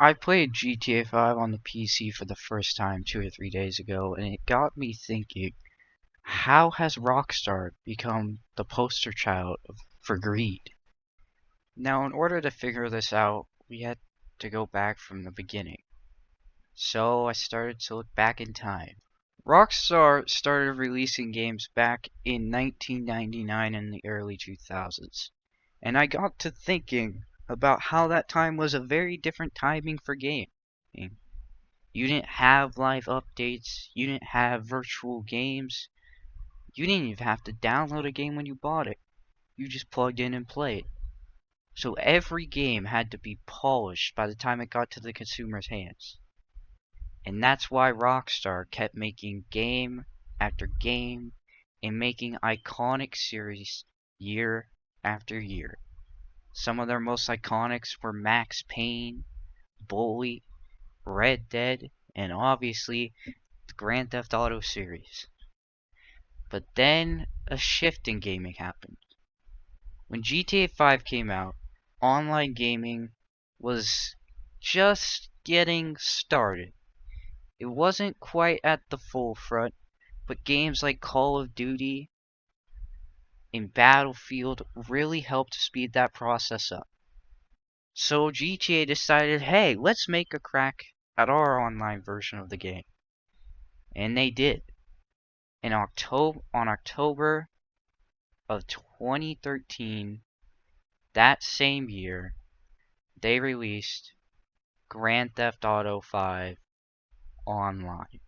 I played GTA 5 on the PC for the first time 2 or 3 days ago, and it got me thinking, how has Rockstar become the poster child for greed? Now, in order to figure this out, we had to go back from the beginning. So I started to look back in time. Rockstar started releasing games back in 1999 and the early 2000s. And I got to thinking about how that time was a very different timing for gaming. You didn't have live updates, you didn't have virtual games, you didn't even have to download a game when you bought it. You just plugged in and played. So every game had to be polished by the time it got to the consumer's hands. And that's why Rockstar kept making game after game and making iconic series year after year. Some of their most iconics were Max Payne, Bully, Red Dead, and obviously the Grand Theft Auto series. But then a shift in gaming happened. When GTA 5 came out, online gaming was just getting started. It wasn't quite at the forefront, but games like Call of Duty and Battlefield really helped speed that process up. So GTA decided, hey, let's make a crack at our online version of the game. And they did. On October of 2013, that same year, they released Grand Theft Auto 5 Online.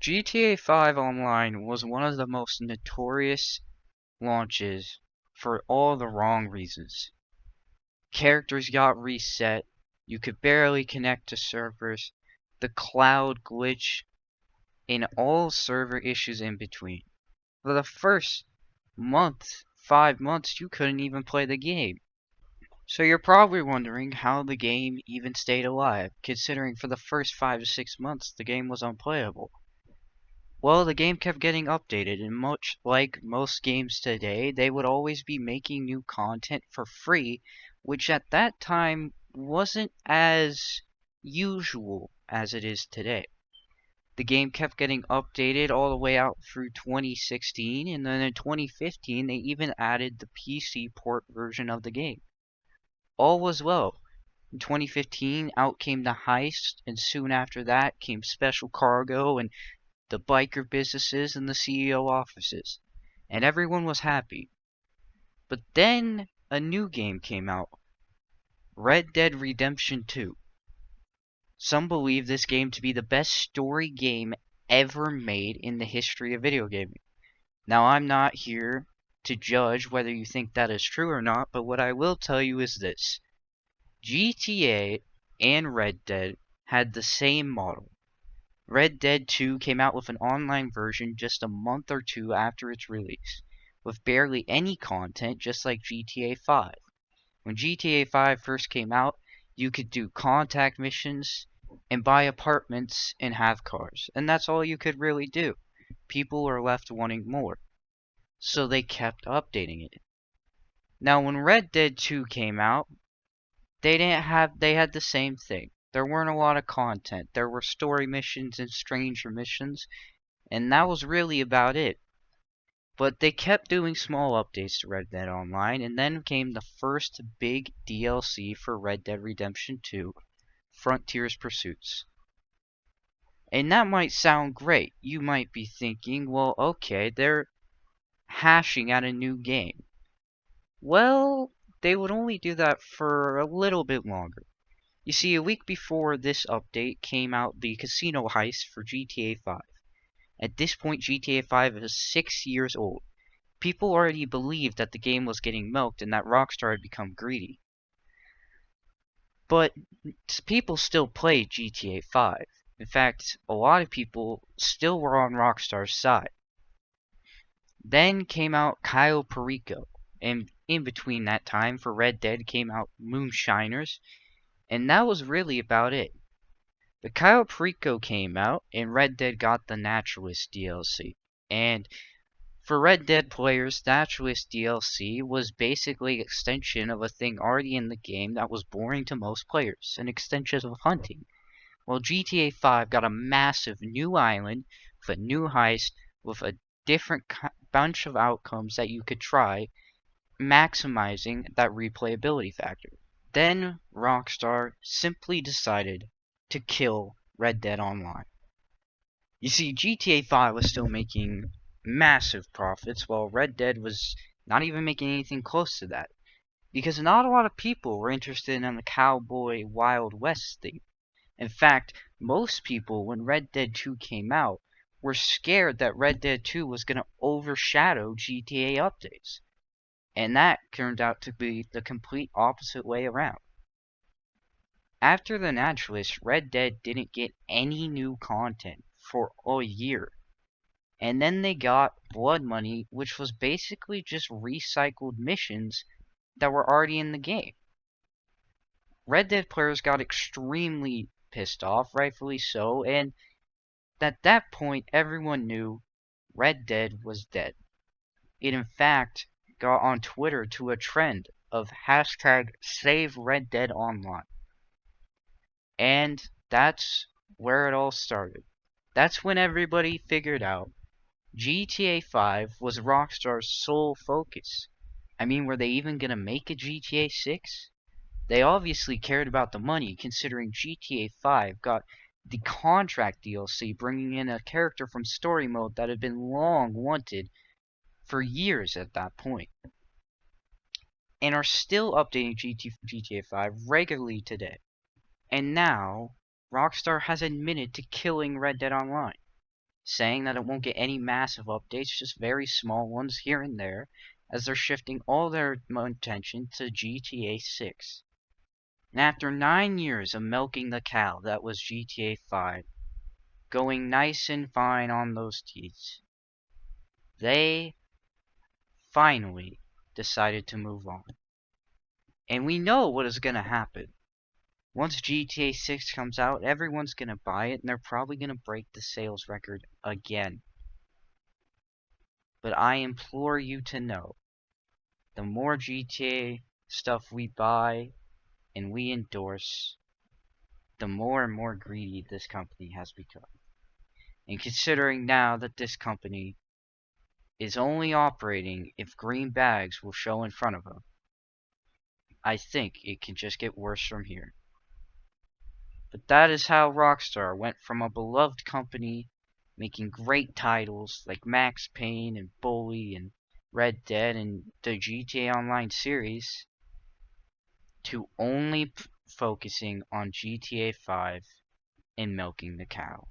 GTA 5 Online was one of the most notorious launches for all the wrong reasons. Characters got reset, you could barely connect to servers, the cloud glitch, and all server issues in between. For the first 5 months, you couldn't even play the game. So you're probably wondering how the game even stayed alive, considering for the first 5 to 6 months the game was unplayable. Well, the game kept getting updated, and much like most games today, they would always be making new content for free, which at that time wasn't as usual as it is today. The game kept getting updated all the way out through 2016, and then in 2015 they even added the PC port version of the game. All was well. In 2015, out came the heist, and soon after that came Special Cargo and the biker businesses and the CEO offices, and everyone was happy. But then a new game came out, Red Dead Redemption 2. Some believe this game to be the best story game ever made in the history of video gaming. Now, I'm not here to judge whether you think that is true or not, but what I will tell you is this. GTA and Red Dead had the same model. Red Dead 2 came out with an online version just a month or two after its release, with barely any content, just like GTA 5. When GTA 5 first came out, you could do contact missions and buy apartments and have cars, and that's all you could really do. People were left wanting more, so they kept updating it. Now, when Red Dead 2 came out, they had the same thing. There weren't a lot of content. There were story missions and stranger missions, and that was really about it. But they kept doing small updates to Red Dead Online, and then came the first big DLC for Red Dead Redemption 2, Frontier's Pursuits. And that might sound great. You might be thinking, well, okay, they're hashing out a new game. Well, they would only do that for a little bit longer. You see, a week before this update came out the casino heist for GTA 5. At this point, GTA 5 is 6 years old. People already believed that the game was getting milked and that Rockstar had become greedy. But people still played GTA 5. In fact, a lot of people still were on Rockstar's side. Then came out Cayo Perico, and in between that time for Red Dead came out Moonshiners, and that was really about it. The Cayo Perico came out, and Red Dead got the Naturalist DLC. And For Red Dead players, Naturalist DLC was basically an extension of a thing already in the game that was boring to most players, an extension of hunting. While GTA 5 got a massive new island with a new heist with a different bunch of outcomes that you could try, maximizing that replayability factor. Then Rockstar simply decided to kill Red Dead Online. You see, GTA 5 was still making massive profits, while Red Dead was not even making anything close to that. Because not a lot of people were interested in the cowboy Wild West thing. In fact, most people, when Red Dead 2 came out, were scared that Red Dead 2 was going to overshadow GTA updates. And that turned out to be the complete opposite way around. After the Naturalist, Red Dead didn't get any new content for a year. And then they got Blood Money, which was basically just recycled missions that were already in the game. Red Dead players got extremely pissed off, rightfully so, and at that point everyone knew Red Dead was dead. It in fact got on Twitter to a trend of hashtag Save Red Dead Online. And that's where it all started. That's when everybody figured out GTA 5 was Rockstar's sole focus. I mean, were they even gonna make a GTA 6? They obviously cared about the money, considering GTA 5 got the contract DLC bringing in a character from story mode that had been long wanted for years at that point, and are still updating GTA 5 regularly today. And now, Rockstar has admitted to killing Red Dead Online, saying that it won't get any massive updates, just very small ones here and there, as they're shifting all their attention to GTA 6. And after 9 years of milking the cow that was GTA 5, going nice and fine on those teats, they finally decided to move on. And we know what is going to happen. Once GTA 6 comes out, everyone's going to buy it, and they're probably going to break the sales record again. But I implore you to know, the more GTA stuff we buy and we endorse, the more and more greedy this company has become. And considering now that this company is only operating if green bags will show in front of them, I think it can just get worse from here. But that is how Rockstar went from a beloved company making great titles like Max Payne and Bully and Red Dead and the GTA Online series to only focusing on GTA 5 and milking the cow.